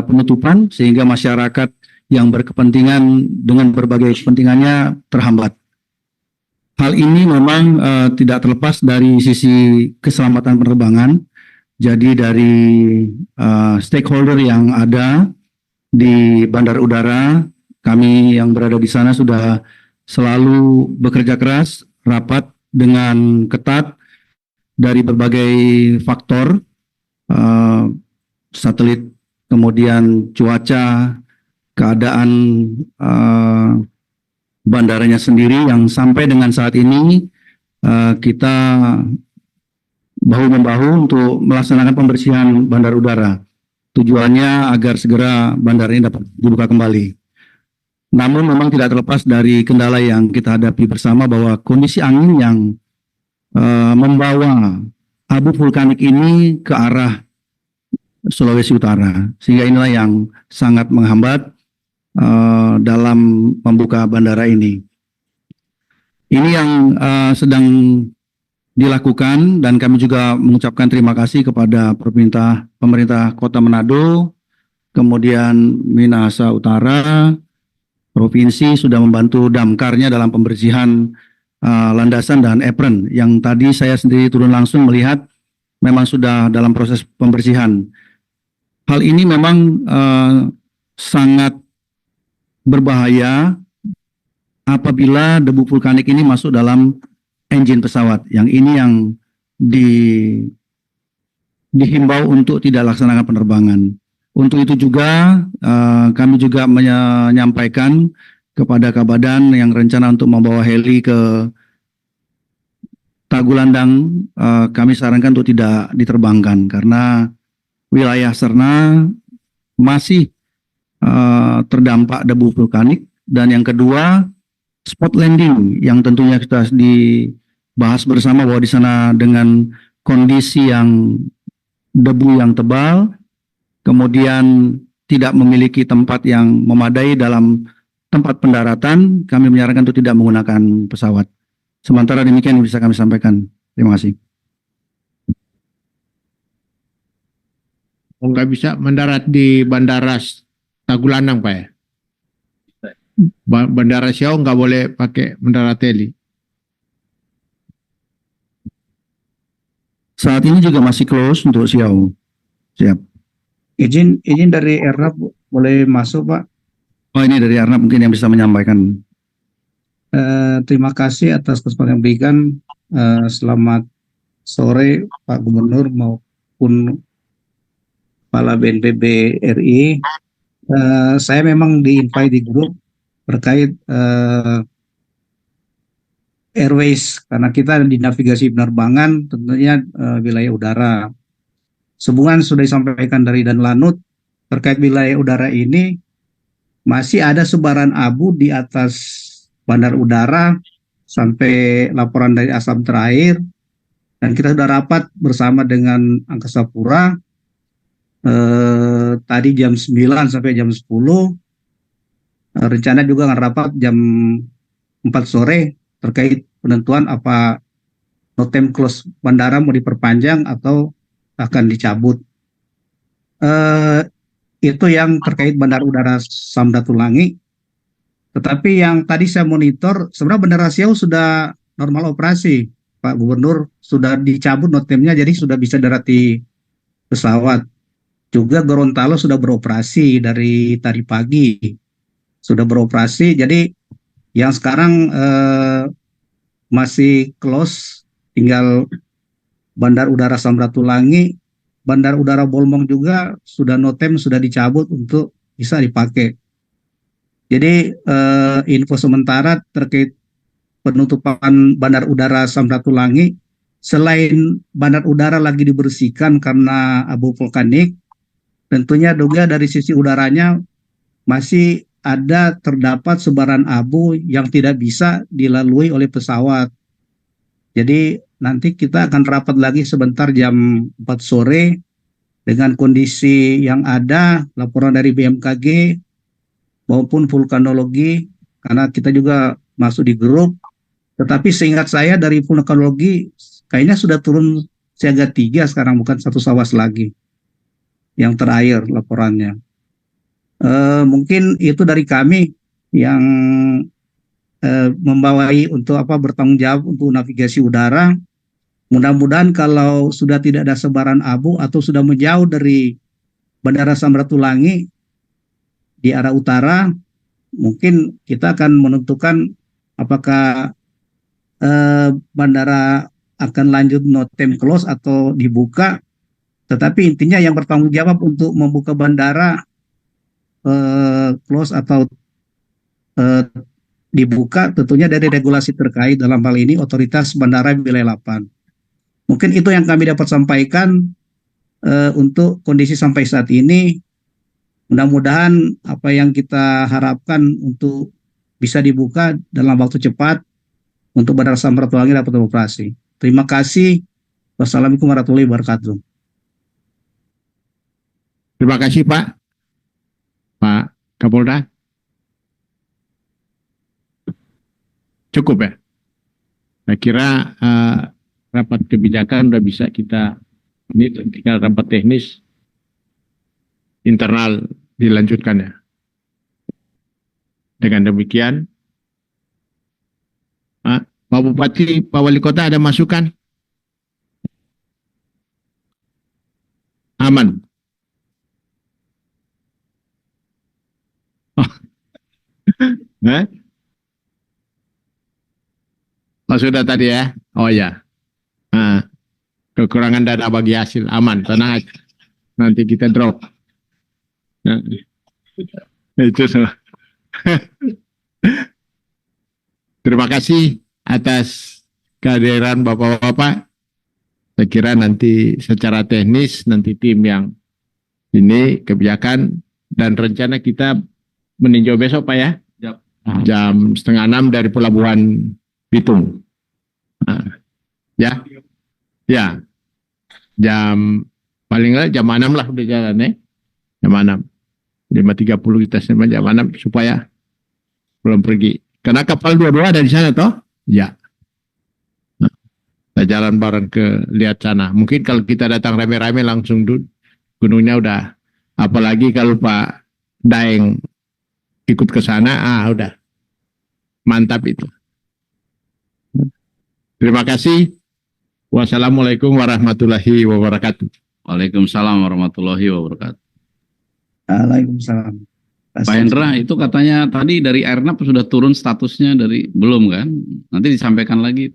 penutupan sehingga masyarakat yang berkepentingan dengan berbagai kepentingannya terhambat. Hal ini memang tidak terlepas dari sisi keselamatan penerbangan. Jadi dari stakeholder yang ada di Bandar Udara, kami yang berada di sana sudah selalu bekerja keras, rapat dengan ketat dari berbagai faktor, satelit, kemudian cuaca, keadaan bandaranya sendiri yang sampai dengan saat ini kita bahu-membahu untuk melaksanakan pembersihan bandar udara. Tujuannya agar segera bandara ini dapat dibuka kembali. Namun memang tidak terlepas dari kendala yang kita hadapi bersama bahwa kondisi angin yang membawa abu vulkanik ini ke arah Sulawesi Utara, sehingga inilah yang sangat menghambat dalam membuka bandara ini. Ini yang sedang dilakukan dan kami juga mengucapkan terima kasih kepada pemerintah Kota Manado, kemudian Minahasa Utara, Provinsi sudah membantu damkarnya dalam pembersihan landasan dan apron yang tadi saya sendiri turun langsung melihat memang sudah dalam proses pembersihan. Hal ini memang sangat berbahaya apabila debu vulkanik ini masuk dalam engine pesawat. Yang ini yang dihimbau untuk tidak laksanakan penerbangan. Untuk itu juga kami juga menyampaikan kepada Kabadan yang rencana untuk membawa heli ke Tagulandang, kami sarankan untuk tidak diterbangkan karena wilayah Serna masih terdampak debu vulkanik. Dan yang kedua, spot landing yang tentunya kita dibahas bersama bahwa di sana dengan kondisi yang debu yang tebal, kemudian tidak memiliki tempat yang memadai dalam tempat pendaratan, kami menyarankan untuk tidak menggunakan pesawat. Sementara demikian yang bisa kami sampaikan. Terima kasih. Oh, nggak bisa mendarat di Bandara Tagulandang, Pak ya? Bandara Siau nggak boleh pakai mendarat heli. Saat ini juga masih close untuk Siau. Siap. Izin dari Airnav boleh masuk, Pak. Oh, ini dari Arnab mungkin yang bisa menyampaikan. Terima kasih atas kesempatan yang diberikan. Selamat sore Pak Gubernur maupun Kepala BNPB RI. Saya memang di-invite di grup terkait airways karena kita di navigasi penerbangan tentunya wilayah udara. Sehubungan sudah disampaikan dari Dan Lanut terkait wilayah udara ini masih ada sebaran abu di atas bandar udara sampai laporan dari ASAM terakhir, dan kita sudah rapat bersama dengan Angkasa Pura tadi jam 9 sampai jam 10. Rencana juga akan rapat jam 4 sore terkait penentuan apa notem close bandara mau diperpanjang atau akan dicabut. Itu yang terkait Bandara Udara Samratulangi. Tetapi yang tadi saya monitor, sebenarnya Bandara Siau sudah normal operasi, Pak Gubernur, sudah dicabut notemnya, jadi sudah bisa darati pesawat. Juga Gorontalo sudah beroperasi dari tadi pagi, sudah beroperasi. Jadi yang sekarang masih close, tinggal Bandar Udara Samratulangi. Bandar Udara Bolmong juga sudah notem, sudah dicabut untuk bisa dipakai. Jadi info sementara terkait penutupan Bandar Udara Samratulangi, selain bandar udara lagi dibersihkan karena abu vulkanik, tentunya juga dari sisi udaranya masih ada terdapat sebaran abu yang tidak bisa dilalui oleh pesawat. Jadi nanti kita akan rapat lagi sebentar jam 4 sore dengan kondisi yang ada, laporan dari BMKG maupun vulkanologi, karena kita juga masuk di grup. Tetapi seingat saya dari vulkanologi kayaknya sudah turun siaga 3 sekarang, bukan satu SAWAS lagi. Yang terakhir laporannya. Mungkin itu dari kami yang membawai untuk bertanggung jawab untuk navigasi udara. Mudah-mudahan kalau sudah tidak ada sebaran abu atau sudah menjauh dari Bandara Samratulangi di arah utara, mungkin kita akan menentukan apakah bandara akan lanjut notem close atau dibuka. Tetapi intinya yang bertanggung jawab untuk membuka bandara close atau dibuka tentunya dari regulasi terkait, dalam hal ini Otoritas Bandara Wilayah 8. Mungkin itu yang kami dapat sampaikan untuk kondisi sampai saat ini. Mudah-mudahan apa yang kita harapkan untuk bisa dibuka dalam waktu cepat untuk Bandara Samratulangi dapat beroperasi. Terima kasih. Wassalamualaikum warahmatullahi wabarakatuh. Terima kasih Pak. Pak Kapolda. Cukup ya? Saya kira rapat kebijakan udah bisa kita, ini tinggal rapat teknis internal dilanjutkan ya. Dengan demikian, Pak Bupati, Pak Wali Kota ada masukan? Aman. Oh. Oh, sudah tadi ya? Oh ya. Nah, kekurangan dana bagi hasil aman, tenang aja. Nanti kita drop. Nah, itu semua. Terima kasih atas kehadiran Bapak-Bapak. Saya kira nanti secara teknis nanti tim yang ini kebijakan dan rencana kita meninjau besok Pak ya. Jam 5:30 dari Pelabuhan Bitung. Nah, ya. paling nggak jam 6 lah udah jalan ya. Jam 6. 5.30 kita sama jam 6 supaya belum pergi. Karena kapal dua-dua ada di sana toh? Ya. Nah, kita jalan bareng ke lihat sana. Mungkin kalau kita datang rame-rame langsung gunungnya udah. Apalagi kalau Pak Daeng ikut ke sana, udah. Mantap itu. Terima kasih. Wassalamualaikum warahmatullahi wabarakatuh. Waalaikumsalam warahmatullahi wabarakatuh. Waalaikumsalam. Pak Hendra, itu katanya tadi dari Airnaf sudah turun statusnya dari belum kan? Nanti disampaikan lagi.